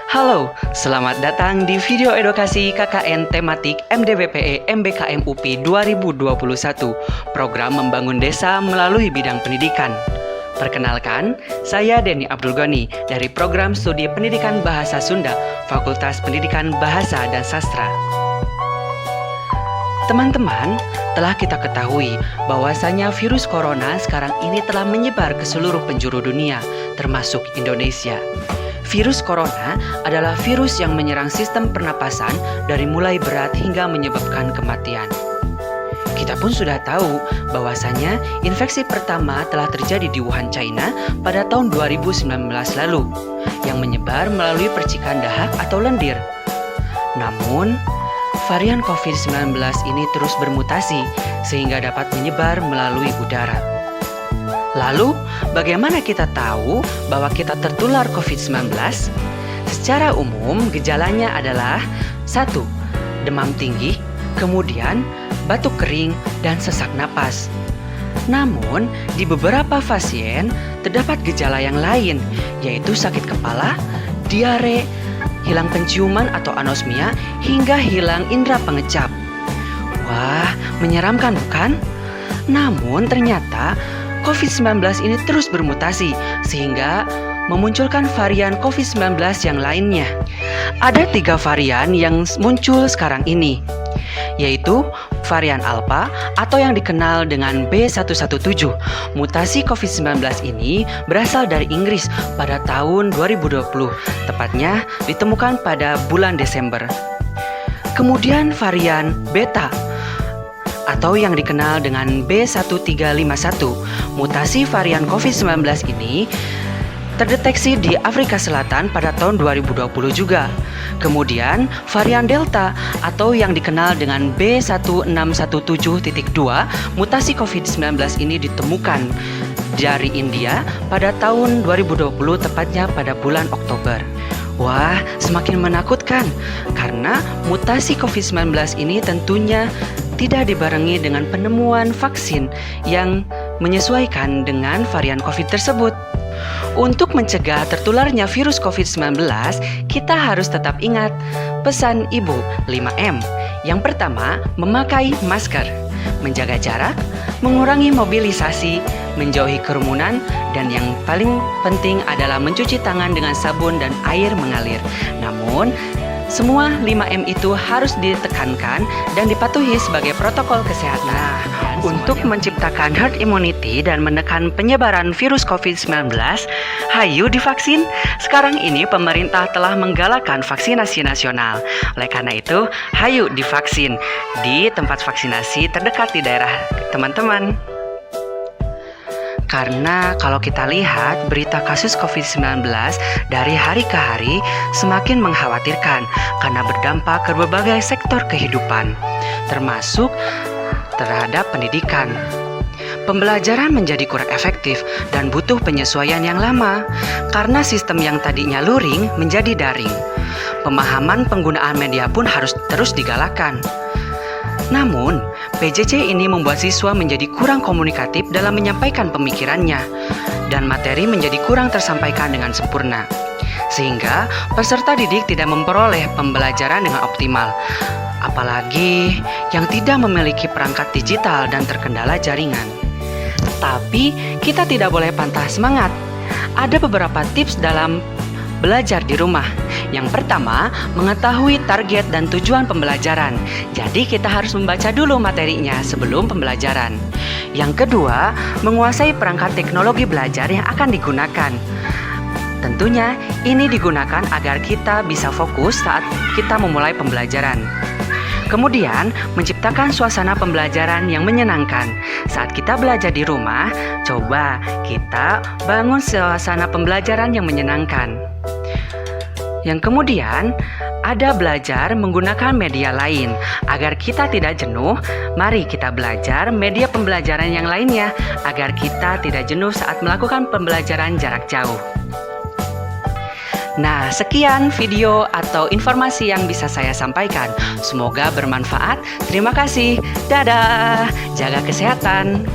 Halo, selamat datang di video edukasi KKN tematik MDBPE MBKM UPI 2021, program membangun desa melalui bidang pendidikan. Perkenalkan, saya Denny Abdul Ghani dari program studi pendidikan bahasa Sunda, Fakultas Pendidikan Bahasa dan Sastra. Teman-teman, telah kita ketahui bahwasanya virus corona sekarang ini telah menyebar ke seluruh penjuru dunia, termasuk Indonesia. Virus corona adalah virus yang menyerang sistem pernapasan dari mulai berat hingga menyebabkan kematian. Kita pun sudah tahu bahwasanya infeksi pertama telah terjadi di Wuhan, China pada tahun 2019 lalu, yang menyebar melalui percikan dahak atau lendir. Namun, varian COVID-19 ini terus bermutasi sehingga dapat menyebar melalui udara. Lalu, bagaimana kita tahu bahwa kita tertular COVID-19? Secara umum, gejalanya adalah 1. Demam tinggi, kemudian batuk kering, dan sesak napas. Namun, di beberapa pasien terdapat gejala yang lain, yaitu sakit kepala, diare, hilang penciuman atau anosmia, hingga hilang indera pengecap. Wah, menyeramkan bukan? Namun ternyata COVID-19 ini terus bermutasi sehingga memunculkan varian COVID-19 yang lainnya. Ada 3 varian yang muncul sekarang ini, yaitu varian Alpha atau yang dikenal dengan B117. Mutasi COVID-19 ini berasal dari Inggris pada tahun 2020, tepatnya ditemukan pada bulan Desember. Kemudian varian Beta atau yang dikenal dengan B1351. Mutasi varian COVID-19 ini terdeteksi di Afrika Selatan pada tahun 2020 juga. Kemudian varian Delta atau yang dikenal dengan B1617.2, mutasi COVID-19 ini ditemukan dari India pada tahun 2020, tepatnya pada bulan Oktober. Wah, semakin menakutkan karena mutasi COVID-19 ini tentunya tidak dibarengi dengan penemuan vaksin yang menyesuaikan dengan varian COVID tersebut. Untuk mencegah tertularnya virus COVID-19, kita harus tetap ingat pesan Ibu 5M. Yang pertama, memakai masker, menjaga jarak, mengurangi mobilisasi, menjauhi kerumunan, dan yang paling penting adalah mencuci tangan dengan sabun dan air mengalir. Namun, semua 5M itu harus ditekankan dan dipatuhi sebagai protokol kesehatan. Untuk menciptakan herd immunity dan menekan penyebaran virus COVID-19, hayu divaksin. Sekarang ini pemerintah telah menggalakkan vaksinasi nasional. Oleh karena itu, hayu divaksin di tempat vaksinasi terdekat di daerah teman-teman. Karena kalau kita lihat berita kasus COVID-19 dari hari ke hari semakin mengkhawatirkan karena berdampak ke berbagai sektor kehidupan, termasuk terhadap pendidikan. Pembelajaran menjadi kurang efektif dan butuh penyesuaian yang lama karena sistem yang tadinya luring menjadi daring. Pemahaman penggunaan media pun harus terus digalakkan. Namun, PJJ ini membuat siswa menjadi kurang komunikatif dalam menyampaikan pemikirannya, dan materi menjadi kurang tersampaikan dengan sempurna, sehingga peserta didik tidak memperoleh pembelajaran dengan optimal, apalagi yang tidak memiliki perangkat digital dan terkendala jaringan. Tapi, kita tidak boleh patah semangat. Ada beberapa tips dalam belajar di rumah. Yang pertama, mengetahui target dan tujuan pembelajaran. Jadi kita harus membaca dulu materinya sebelum pembelajaran. Yang kedua, menguasai perangkat teknologi belajar yang akan digunakan. Tentunya ini digunakan agar kita bisa fokus saat kita memulai pembelajaran. Kemudian, menciptakan suasana pembelajaran yang menyenangkan. Saat kita belajar di rumah, coba kita bangun suasana pembelajaran yang menyenangkan. Yang kemudian, ada belajar menggunakan media lain. Agar kita tidak jenuh, mari kita belajar media pembelajaran yang lainnya agar kita tidak jenuh saat melakukan pembelajaran jarak jauh. Nah, sekian video atau informasi yang bisa saya sampaikan. Semoga bermanfaat. Terima kasih. Dadah. Jaga kesehatan.